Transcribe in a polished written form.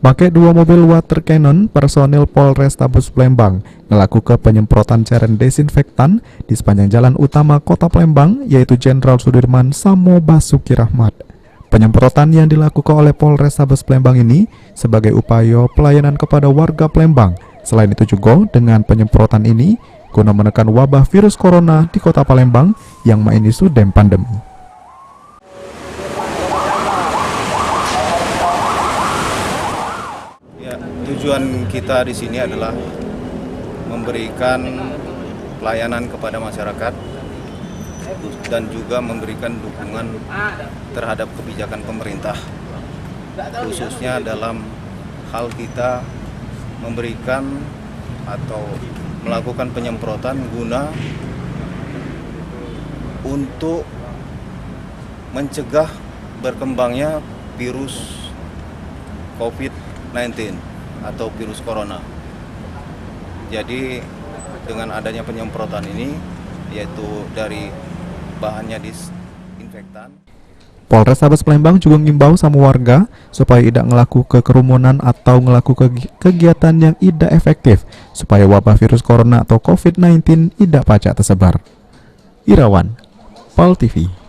Pakai dua mobil water cannon, personil Polrestabes Palembang melakukan penyemprotan cairan desinfektan di sepanjang jalan utama kota Palembang, yaitu Jenderal Sudirman Samo Basuki Rahmat. Penyemprotan yang dilakukan oleh Polrestabes Palembang ini sebagai upaya pelayanan kepada warga Palembang. Selain itu juga dengan penyemprotan ini guna menekan wabah virus corona di kota Palembang yang ini sudah pandemi. Tujuan kita di sini adalah memberikan pelayanan kepada masyarakat dan juga memberikan dukungan terhadap kebijakan pemerintah, khususnya dalam hal kita memberikan atau melakukan penyemprotan guna untuk mencegah berkembangnya virus COVID-19 atau virus corona. Jadi dengan adanya penyemprotan ini, yaitu dari bahannya disinfektan, Polrestabes Palembang juga mengimbau sama warga supaya tidak melakukan kerumunan atau melakukan kegiatan yang tidak efektif supaya wabah virus corona atau COVID-19 tidak pacak tersebar. Irawan, PAL TV.